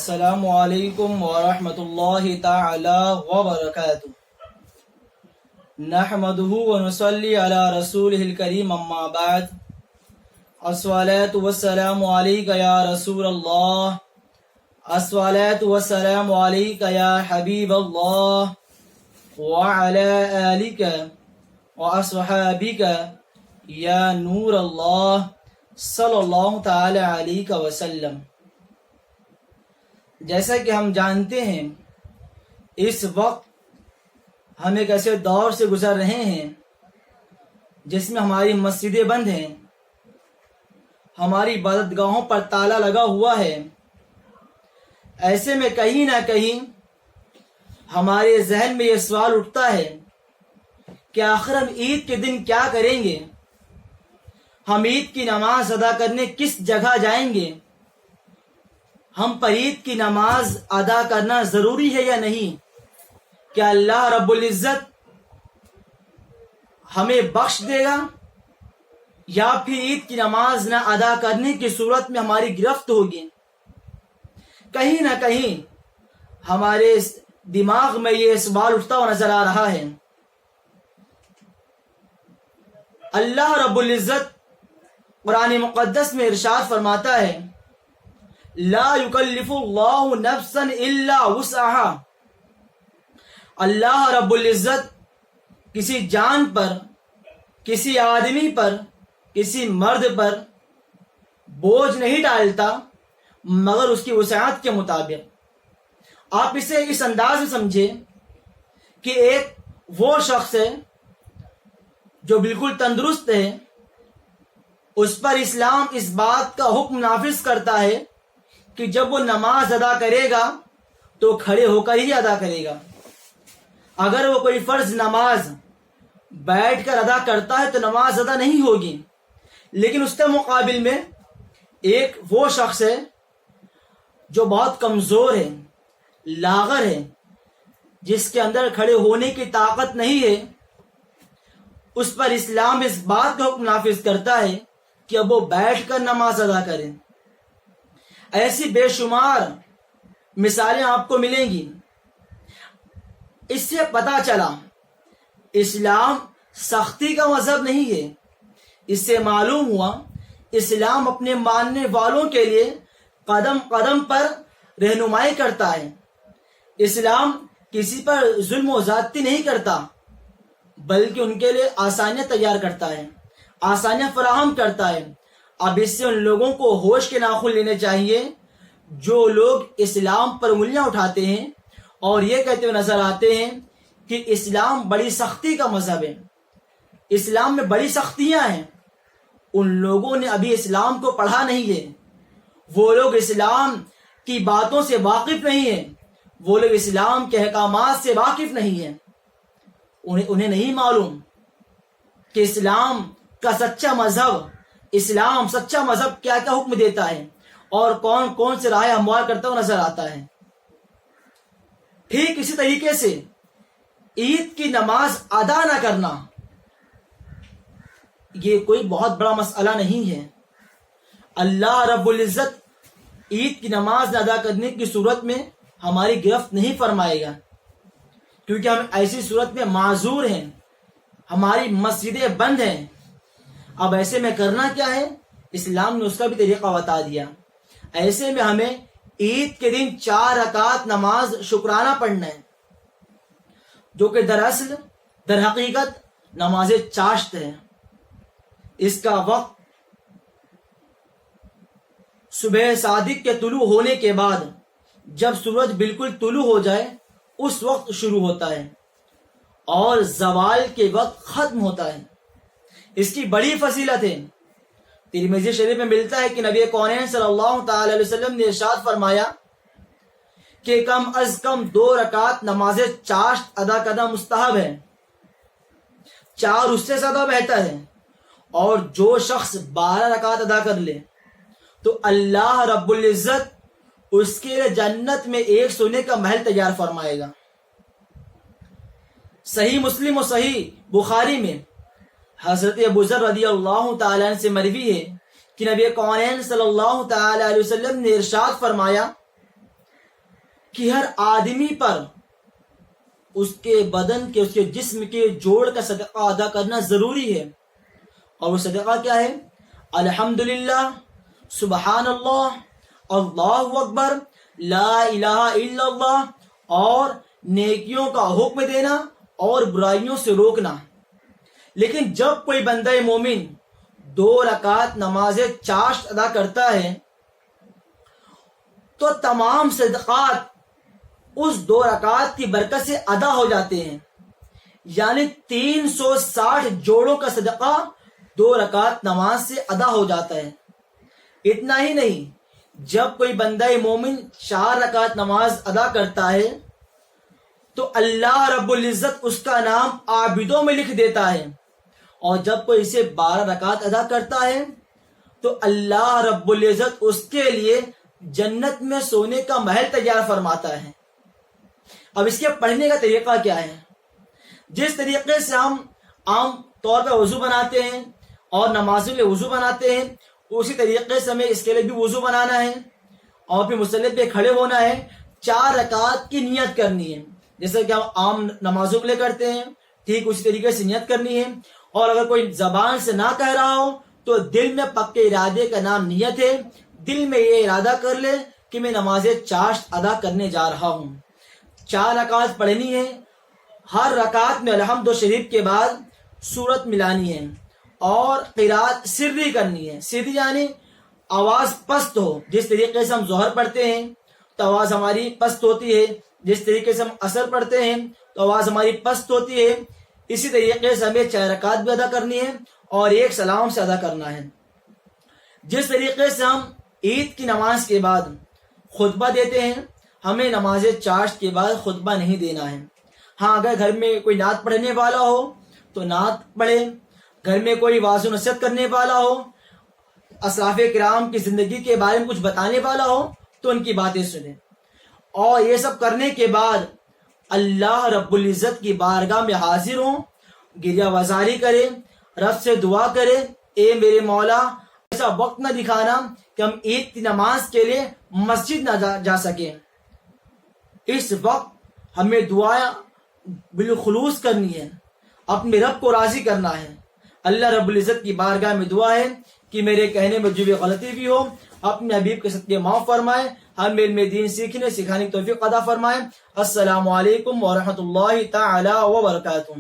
السلام علیکم ورحمۃ اللہ تعالی وبرکاتہ نحمده ونصلی علی رسولہ الکریم اما بعد الصلاۃ والسلام علیک یا رسول اللہ الصلاۃ والسلام علیک یا حبیب اللہ وعلی آلک واصحابک یا نور اللہ صلی اللہ تعالی علیہ وسلم۔ جیسا کہ ہم جانتے ہیں اس وقت ہم ایک ایسے دور سے گزر رہے ہیں جس میں ہماری مسجدیں بند ہیں، ہماری عبادت گاہوں پر تالا لگا ہوا ہے۔ ایسے میں کہیں نہ کہیں ہمارے ذہن میں یہ سوال اٹھتا ہے کہ آخر ہم عید کے دن کیا کریں گے؟ ہم عید کی نماز ادا کرنے کس جگہ جائیں گے؟ ہم پر عید کی نماز ادا کرنا ضروری ہے یا نہیں؟ کیا اللہ رب العزت ہمیں بخش دے گا یا پھر عید کی نماز نہ ادا کرنے کی صورت میں ہماری گرفت ہوگی؟ کہیں نہ کہیں ہمارے دماغ میں یہ سوال اٹھتا ہوا نظر آ رہا ہے۔ اللہ رب العزت قرآن مقدس میں ارشاد فرماتا ہے لا یکلف اللہ نفسا الا وسعها۔ اللہ رب العزت کسی جان پر، کسی آدمی پر، کسی مرد پر بوجھ نہیں ڈالتا مگر اس کی وسعت کے مطابق۔ آپ اسے اس انداز میں سمجھے کہ ایک وہ شخص ہے جو بالکل تندرست ہے، اس پر اسلام اس بات کا حکم نافذ کرتا ہے کہ جب وہ نماز ادا کرے گا تو کھڑے ہو کر ہی ادا کرے گا۔ اگر وہ کوئی فرض نماز بیٹھ کر ادا کرتا ہے تو نماز ادا نہیں ہوگی۔ لیکن اس کے مقابل میں ایک وہ شخص ہے جو بہت کمزور ہے، لاغر ہے، جس کے اندر کھڑے ہونے کی طاقت نہیں ہے، اس پر اسلام اس بات کا حکم نافذ کرتا ہے کہ اب وہ بیٹھ کر نماز ادا کریں۔ ایسی بے شمار مثالیں آپ کو ملیں گی۔ اس سے پتہ چلا اسلام سختی کا مذہب نہیں ہے۔ اس سے معلوم ہوا اسلام اپنے ماننے والوں کے لیے قدم قدم پر رہنمائی کرتا ہے۔ اسلام کسی پر ظلم و زیادتی نہیں کرتا بلکہ ان کے لیے آسانیاں تیار کرتا ہے، آسانیاں فراہم کرتا ہے۔ اب اس سے ان لوگوں کو ہوش کے ناخن لینے چاہیے جو لوگ اسلام پر انگلیاں اٹھاتے ہیں اور یہ کہتے ہوئے نظر آتے ہیں کہ اسلام بڑی سختی کا مذہب ہے، اسلام میں بڑی سختیاں ہیں۔ ان لوگوں نے ابھی اسلام کو پڑھا نہیں ہے، وہ لوگ اسلام کی باتوں سے واقف نہیں ہیں، وہ لوگ اسلام کے احکامات سے واقف نہیں ہیں۔ انہیں نہیں معلوم کہ اسلام کا سچا مذہب، اسلام سچا مذہب کیا کیا حکم دیتا ہے اور کون کون سے راہ ہموار کرتا ہوا نظر آتا ہے۔ ٹھیک اسی طریقے سے عید کی نماز ادا نہ کرنا یہ کوئی بہت بڑا مسئلہ نہیں ہے۔ اللہ رب العزت عید کی نماز نہ ادا کرنے کی صورت میں ہماری گرفت نہیں فرمائے گا، کیونکہ ہم ایسی صورت میں معذور ہیں، ہماری مسجدیں بند ہیں۔ اب ایسے میں کرنا کیا ہے؟ اسلام نے اس کا بھی طریقہ بتا دیا۔ ایسے میں ہمیں عید کے دن 4 رکعت نماز شکرانہ پڑھنا ہے، جو کہ دراصل در حقیقت نماز چاشت ہے۔ اس کا وقت صبح صادق کے طلوع ہونے کے بعد جب سورج بالکل طلوع ہو جائے اس وقت شروع ہوتا ہے اور زوال کے وقت ختم ہوتا ہے۔ اس کی بڑی فضیلت ہے۔ ترمذی شریف میں ملتا ہے کہ نبی کونین صلی اللہ تعالی علیہ وسلم نے ارشاد فرمایا کہ کم از کم 2 رکعت نماز چاشت ادا کرنا مستحب ہے، 4 اس سے زیادہ بہتر ہے، اور جو شخص 12 رکعت ادا کر لے تو اللہ رب العزت اس کے لیے جنت میں ایک سونے کا محل تیار فرمائے گا۔ صحیح مسلم و صحیح بخاری میں حضرت ابوذر رضی اللہ تعالیٰ عنہ سے مروی ہے کہ نبی کونین صلی اللہ تعالیٰ علیہ وسلم نے ارشاد فرمایا کہ ہر آدمی پر اس کے بدن کے، اس کے جسم کے جوڑ کا صدقہ ادا کرنا ضروری ہے. اور وہ صدقہ کیا ہے؟ الحمدللہ، سبحان اللہ، اللہ اکبر، لا الہ الا اللہ، اور نیکیوں کا حکم دینا اور برائیوں سے روکنا. لیکن جب کوئی بندہ مومن 2 رکعت نماز چاشت ادا کرتا ہے تو تمام صدقات اس 2 رکعت کی برکت سے ادا ہو جاتے ہیں. یعنی 360 جوڑوں کا صدقہ 2 رکعت نماز سے ادا ہو جاتا ہے. اتنا ہی نہیں، جب کوئی بندہ مومن 4 رکعت نماز ادا کرتا ہے تو اللہ رب العزت اس کا نام عابدوں میں لکھ دیتا ہے. اور جب کوئی اسے 12 رکعت ادا کرتا ہے تو اللہ رب العزت اس کے لیے جنت میں سونے کا محل تیار فرماتا ہے. اب اس کے پڑھنے کا طریقہ کیا ہے؟ جس طریقے سے ہم عام طور پہ وضو بناتے ہیں اور نمازوں کے وضو بناتے ہیں، اسی طریقے سے ہمیں اس کے لیے بھی وضو بنانا ہے اور پھر مصلی پہ کھڑے ہونا ہے. 4 رکعت کی نیت کرنی ہے، جیسے کہ ہم عام نمازوں کے لیے کرتے ہیں، ٹھیک اسی طریقے سے نیت کرنی ہے. اور اگر کوئی زبان سے نہ کہہ رہا ہو تو دل میں پکے ارادے کا نام نیت ہے. دل میں یہ ارادہ کر لے کہ میں نماز چاشت ادا کرنے جا رہا ہوں. 4 رکعت پڑھنی ہے. ہر رکعت میں الحمد شریف کے بعد سورت ملانی ہے اور قرات سری کرنی ہے. سری یعنی آواز پست ہو. جس طریقے سے ہم ظہر پڑھتے ہیں تو آواز ہماری پست ہوتی ہے، جس طریقے سے ہم عصر پڑھتے ہیں تو آواز ہماری پست ہوتی ہے، اسی طریقے سے ہمیں 4 رکعت بھی ادا کرنی ہے اور 1 سلام سے ادا کرنا ہے. جس طریقے سے ہم عید کی نماز کے بعد خطبہ دیتے ہیں، ہمیں نماز چاشت کے بعد خطبہ نہیں دینا ہے. ہاں، اگر گھر میں کوئی نعت پڑھنے والا ہو تو نعت پڑھے، گھر میں کوئی واعظ و نصیحت کرنے والا ہو، اسلاف کرام کی زندگی کے بارے میں کچھ بتانے والا ہو تو ان کی باتیں سنیں. اور یہ سب کرنے کے بعد اللہ رب العزت کی بارگاہ میں حاضر ہوں، گریہ وزاری کرے، رب سے دعا کرے، اے میرے مولا ایسا وقت نہ دکھانا کہ ہم عید کی نماز کے لیے مسجد نہ جا سکیں. اس وقت ہمیں دعا بالخلوص کرنی ہے، اپنے رب کو راضی کرنا ہے. اللہ رب العزت کی بارگاہ میں دعا ہے کہ میرے کہنے میں جو بھی غلطی بھی ہو اپنے حبیب کے صدقے معاف فرمائے، ہم علم دین سیکھنے سکھانے کی توفیق عطا فرمائے. السلام علیکم ورحمۃ اللہ تعالی وبرکاتہ.